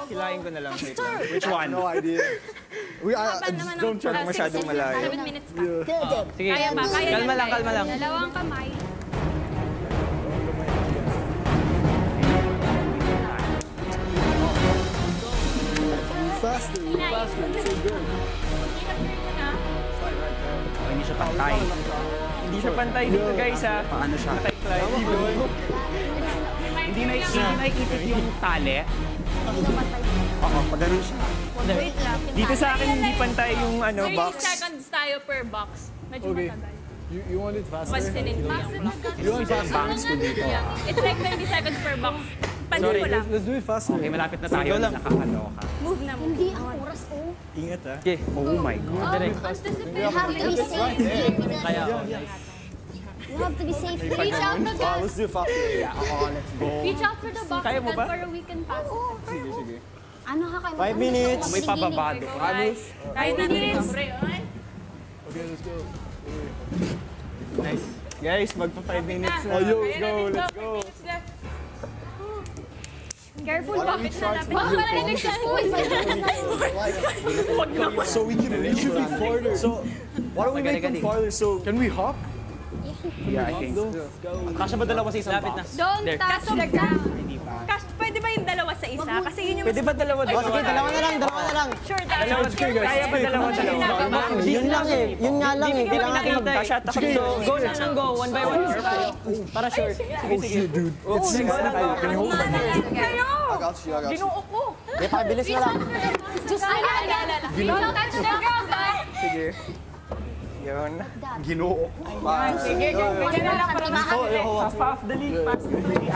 Hilahin ko na lang. Which one? No idea. Don't try masyadong malayo. 7 minutes pa. Sige, Kaya ba? Kaya kalma lang, kalma lang. Dalawang kamay. Faster. So good. Hindi siya pantay. Hindi siya pantay dito, guys, ha? Paano siya? Hindi nakikipit yung tali. Oo, pag ganun siya. Wait lang. Dito sa akin, hindi pantay yung box. 30 seconds tayo per box. Medyo matagal. You want it faster? Pastinin ko yung block. You want faster? Bangs ko dito. It's like 30 seconds per box. Pansin ko lang. Let's do it faster. Okay, malapit na tayo. Nakakaloka. Move na mo. Hindi ang oras, oh. Ingat, ha? Okay. Oh my God. You have to be safe. You have to be safe. Reach out to the Let's do it faster. Yeah, let's go. Reach out for the box Kaya mo ba? for a weekend pass. Sige. Ano ka kayo? 5 minutes. May pababado. Kahit na minutes. Okay, let's go. Nice. Guys, magpa 5 minutes na. Oh, yo, let's go. Careful, bakit na lapit? Baka wala na nagsasabi. So we should be farther. So why don't we make them farther? So can we hop? Yeah, I think. Kasya ba dalawa sa isang box? Don't touch the ground. Pwede ba yung dalawa sa isa? Kasi yun yung Pwede ba dalawa? Sige, dalawa na lang. sure tayo. Kaya ba dalawa? Yun lang eh. Yun nga lang eh. Kailangan natin Magka-shot ako. So, go lang ng go. One by one. Para sure. Oh shit, dude. It's can you hold it? Kayo! I got you. Ginuo ko. pabilis na lang. Just alala. Don't touch the ground, guys. Sige. Yun. Ginoo ko. Sige, ganyan na lang para Half the league. Pass the league.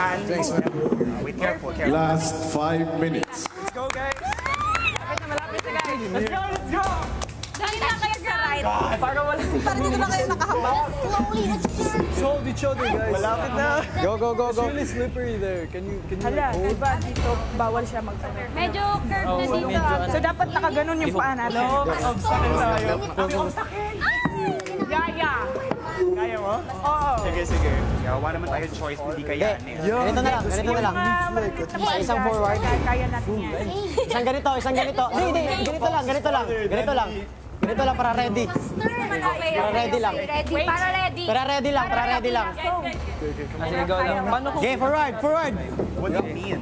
Wait, careful. Last 5 minutes. Let's go, guys. Malapit na, guys. Let's go. Dali lang kayo sa right. Para wala. Para dito na kayo nakahawak. Slowly, let's Hold each other, guys. Malapit na. Go. It's really slippery there. Can you Hala, like hold? diba dito bawal siya mag-ano. Medyo curve na dito. So dapat nakaganon yung paa natin. Obstacle tayo. Kaya mo? Oo. Sige. Wala naman tayo choice. Hindi kaya. Ganito na lang. Isang forward. Kaya natin yan. Isang ganito. Hindi. Ganito lang para ready. Para ready lang. Sige, go lang. Paano kung... Okay, forward. What do you mean?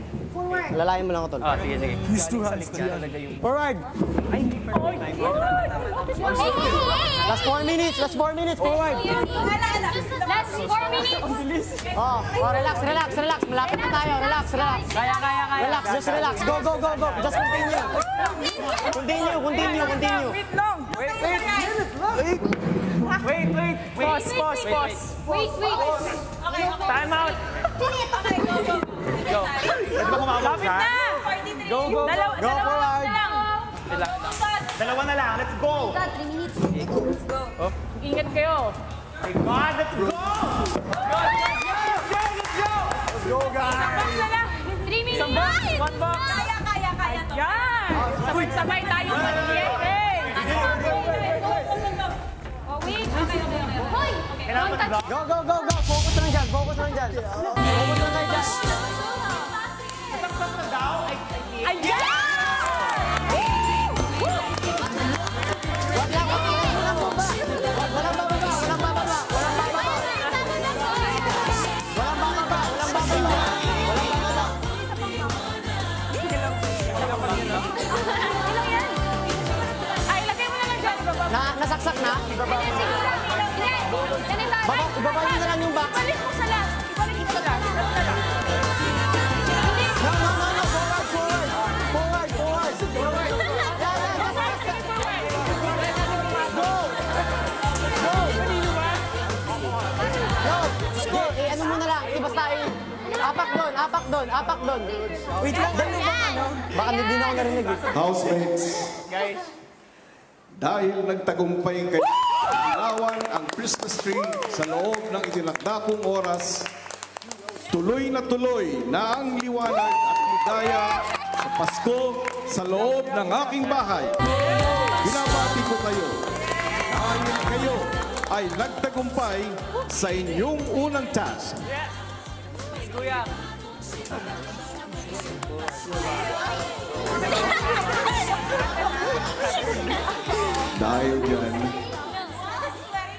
Lalayan mo lang ako, tol. Sige. These two hands. Forward. Last 4 minutes. Forward. Last 4 minutes. Relax. Malapit na tayo. Relax. Kaya. Relax, just relax. Go. Just continue. Continue. Wait. Pause. Wait. Time out. Go. Pwede ba kumawag ka? Go. Dalawa na lang. Let's go. 3 minutes. Ingat kayo. My God, let's go. Let's go, guys. 3 minutes. One box. Kaya to. Yan. Sabay tayo. Wait. Hoy! Kailangan mo na-block. Go. Focus lang dyan. Ayan! Ay, lagay mo naman dyan. Nasaksak na? Ibaba nyo na lang yung box. Ibalik mo sa last. No. Forward. Go. Ano mo na lang. Basta apak doon. Wait lang. Baka hindi na ako narinig eh. Housemates, Guys. dahil nagtagumpay kayo ilawan ang Christmas tree sa loob ng itinakdakong oras, tuloy na ang liwanag at ligaya sa Pasko sa loob ng aking bahay. Binabati ko kayo dahil kayo ay nagtagumpay sa inyong unang task. Kuya. Dahil yan,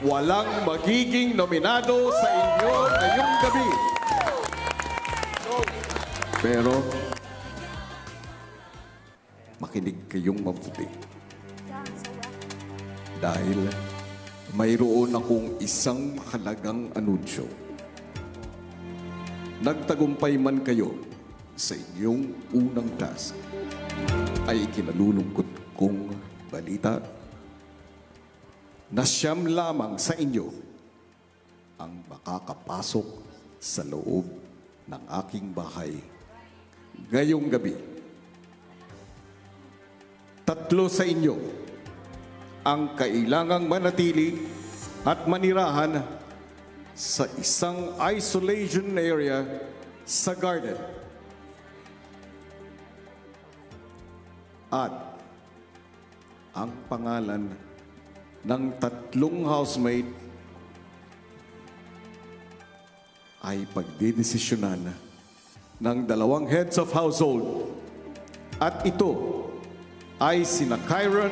walang magiging nominado sa inyo ngayong gabi. Pero, makinig kayong mabuti. Dahil mayroon akong isang mahalagang anunsyo. Nagtagumpay man kayo sa inyong unang task, ay kinalulungkot kong balita na siyam lamang sa inyo ang makakapasok sa loob ng aking bahay ngayong gabi. 3 sa inyo ang kailangang manatili at manirahan sa isang isolation area sa garden. At ang pangalan ng 3 housemate ay pagdidesisyonan ng 2 heads of household. At ito ay sina Kyron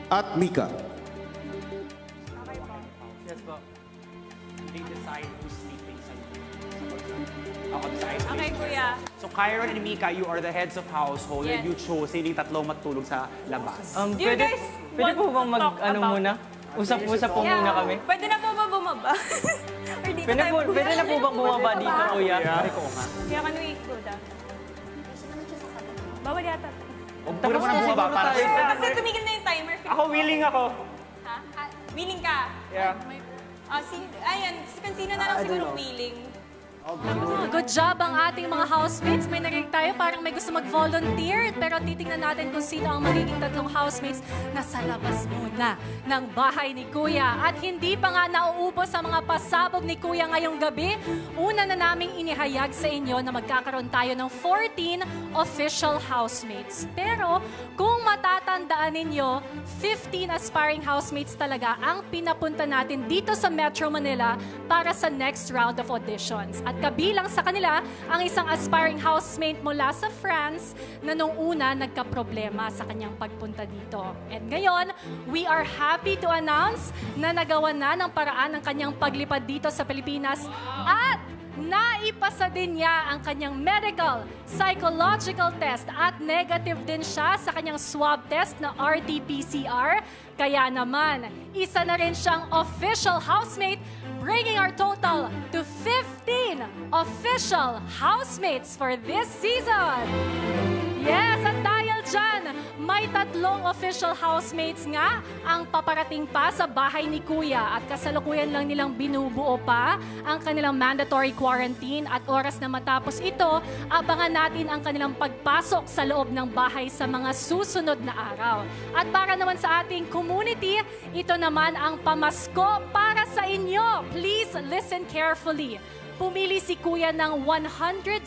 at Mika. Yes po. They decide who's sleeping sa outside. Okay, kuya. So, Kyron and Mika, you are the heads of household and Yes. you chose sino yung tatlong matulog sa labas. Do you guys Pwede po bang want to talk mag-ano about- muna? Usap-usap po muna kami. Pwede na po ba bumaba? Or dito Pwede tayo pwede na po bang bumaba dito, kuya? Pare ko nga. Kaya can we go down? Bawal yata. Huwag mo na bumaba para tayo. Kasi tumigil na yung timer. Ako, willing ako. Ha? Willing ka? Yeah. Ayan, kung sino na lang siguro willing. Good job ang ating mga housemates. May narinig tayo, parang may gusto mag-volunteer. Pero titingnan natin kung sino ang magiging 3 housemates na sa labas muna ng bahay ni Kuya. At hindi pa nga nauubos sa mga pasabog ni Kuya ngayong gabi. Una na naming inihayag sa inyo na magkakaroon tayo ng 14 official housemates. Pero kung matatandaan ninyo, 15 aspiring housemates talaga ang pinapunta natin dito sa Metro Manila para sa next round of auditions. At kabilang sa kanila, ang isang aspiring housemate mula sa France na nung una nagkaproblema sa kanyang pagpunta dito. And ngayon, we are happy to announce na nagawa na ng paraan ang kanyang paglipad dito sa Pilipinas at naipasa din niya ang kanyang medical, psychological test at negative din siya sa kanyang swab test na RT-PCR. Kaya naman, isa na rin siyang official housemate, bringing our total to 15 official housemates for this season. Yes, at dahil dyan, may 3 official housemates nga ang paparating pa sa bahay ni Kuya at kasalukuyan lang nilang binubuo pa ang kanilang mandatory quarantine at oras na matapos ito, abangan natin ang kanilang pagpasok sa loob ng bahay sa mga susunod na araw. At para naman sa ating community, ito naman ang pamasko para sa inyo. Please listen carefully. Pumili si Kuya ng 117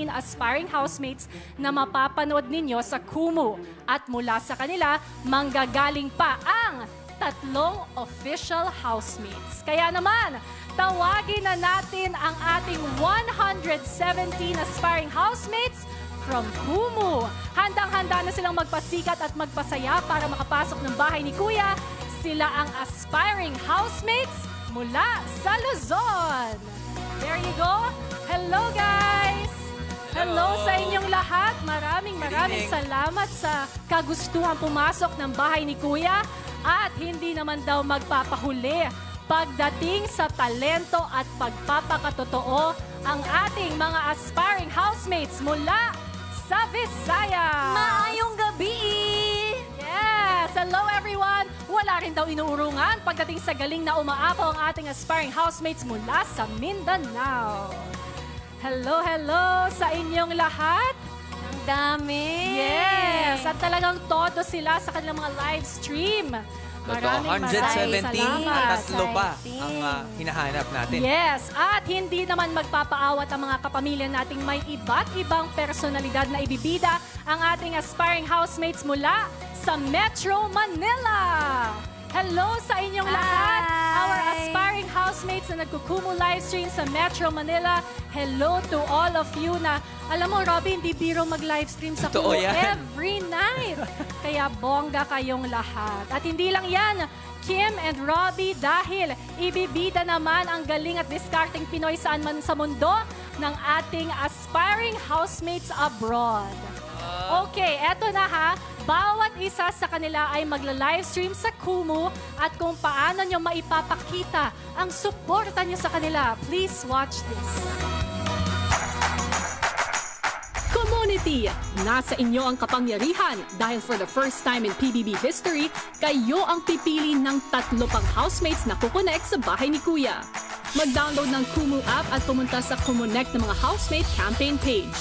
aspiring housemates na mapapanood ninyo sa Kumu. At mula sa kanila, manggagaling pa ang 3 official housemates. Kaya naman, tawagin na natin ang ating 117 aspiring housemates from Kumu. Handang-handa na silang magpasikat at magpasaya para makapasok ng bahay ni Kuya. Sila ang aspiring housemates mula sa Luzon. There you go. Hello, guys! Hello sa inyong lahat. Maraming salamat sa kagustuhan pumasok ng bahay ni Kuya at hindi naman daw magpapahuli pagdating sa talento at pagpapakatotoo ang ating mga aspiring housemates mula sa Visayas. Maayong gabi! Yes! Hello, everyone! Wala rin daw inuurungan pagdating sa galing na umaapaw ang ating aspiring housemates mula sa Mindanao. Hello, hello sa inyong lahat. Ang dami! Yes! At talagang todo sila sa kanilang mga live stream. Maraming 117 salamat. at 3 pa ang hinahanap natin. Yes, at hindi naman magpapaawat ang mga kapamilya nating may iba't ibang personalidad na ibibida ang ating aspiring housemates mula sa Metro Manila. Hello sa inyong lahat. our aspiring housemates na nagkukumu livestream sa Metro Manila. Hello to all of you na, alam mo, Robby, hindi biro mag-livestream sa Totoo Kumu yan. every night. Kaya bongga kayong lahat. At hindi lang yan, Kim and Robby, dahil ibibida naman ang galing at discarding Pinoy saan man sa mundo ng ating aspiring housemates abroad. Okay, eto na ha. Bawat isa sa kanila ay magla-livestream sa Kumu at kung paano nyo maipapakita ang suporta nyo sa kanila. Please watch this. Community, nasa inyo ang kapangyarihan dahil for the first time in PBB history, kayo ang pipili ng 3 pang housemates na kukonek sa bahay ni Kuya. Mag-download ng Kumu app at pumunta sa Kumonect ng mga housemate campaign page.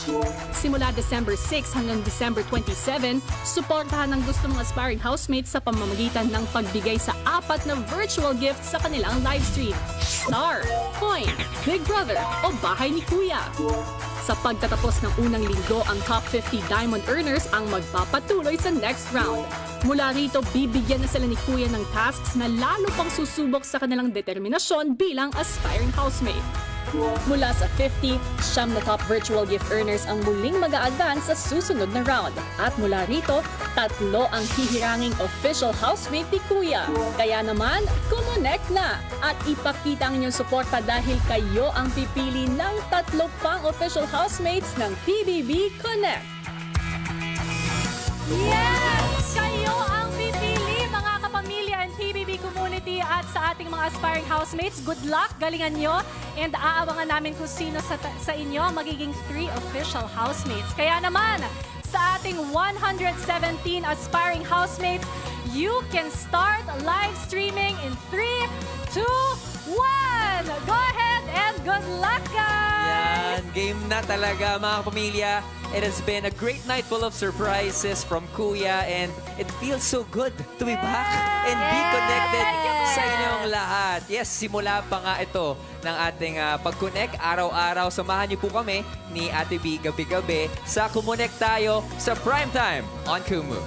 Simula December 6 hanggang December 27, suportahan ang gusto mong aspiring housemates sa pamamagitan ng pagbigay sa 4 na virtual gifts sa kanilang livestream. Star, Coin, Big Brother o Bahay ni Kuya. Sa pagtatapos ng unang linggo, ang top 50 diamond earners ang magpapatuloy sa next round. Mula rito, bibigyan na sila ni Kuya ng tasks na lalo pang susubok sa kanilang determinasyon bilang aspiring housemate. Mula sa 50, 9 na top virtual gift earners ang muling mag-a-advance sa susunod na round. At mula rito, 3 ang hihiranging official housemate ni Kuya. Kaya naman, kumonect na at ipakita ang inyong suporta dahil kayo ang pipili ng 3 pang official housemates ng PBB Connect. Yes! Kayo ang pipili, mga kapamilya and PBB community at sa ating mga aspiring housemates. Good luck, galingan nyo. And aabangan namin kung sino sa inyo ang magiging 3 official housemates. Kaya naman, sa ating 117 aspiring housemates, you can start live streaming in 3, 2, 1! Go ahead and good luck, guys! Yan, game na talaga mga pamilya. It has been a great night full of surprises from Kuya and it feels so good to be back and be connected sa inyong lahat. Yes, simula pa nga ito ng ating pag-connect araw-araw. Samahan niyo po kami ni Ate B gabi-gabi sa Kumonect tayo sa Primetime on Kumu.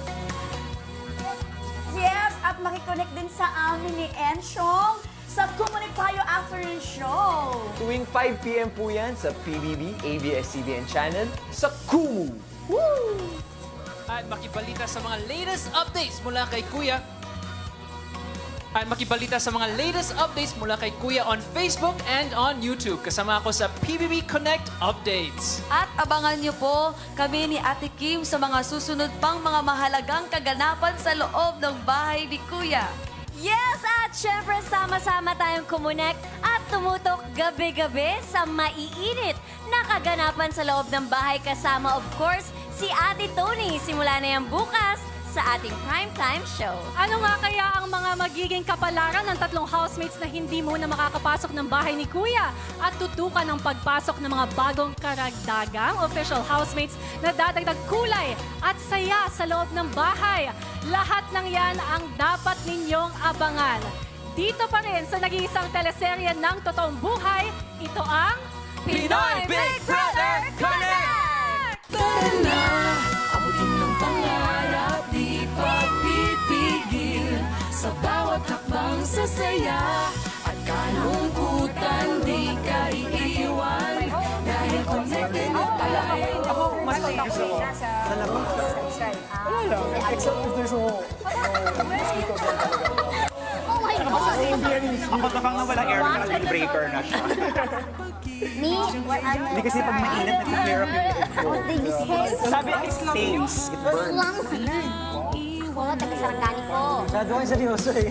Yes, at makikonnect din sa amin ni Enchong sa Kumonect tayo afternoon show. Tuwing 5 p.m. po yan sa PBB, ABS-CBN channel sa Kumu. Woo! At makibalita sa mga latest updates mula kay Kuya. At makibalita sa mga latest updates mula kay Kuya on Facebook and on YouTube. Kasama ako sa PBB Connect Updates. At abangan niyo po kami ni Ate Kim sa mga susunod pang mga mahalagang kaganapan sa loob ng bahay ni Kuya. Yes, at syempre sama-sama tayong kumonect at tumutok gabi-gabi sa maiinit na kaganapan sa loob ng bahay kasama of course si Ate Tony. Simula na yan bukas sa ating primetime show. Ano nga kaya ang mga magiging kapalaran ng 3 housemates na hindi muna makakapasok ng bahay ni Kuya at tutukan ng pagpasok ng mga bagong karagdagang official housemates na dadagdag kulay at saya sa loob ng bahay? Lahat ng yan ang dapat ninyong abangan. Dito pa rin sa nag-iisang teleserye ng totoong buhay, ito ang Pinoy Big Brother Connect! Tara na, abutin ng pangarap, di pagpipigil. Sa bawat hakbang sasaya at kalungkutan, di ka iiwan. Dahil connected na tayo. Ako, mas gusto ko sa labas. Wala lang, except if there's a mosquitoes lang talaga. Oh my God! Ako baka nga walang air breaker na siya. Me? Hindi kasi pag mainit, nag-clear up yung sabi, it stings. It burns. Lang. Ako, taga-sarangani ko. Masyado kayo seryoso eh.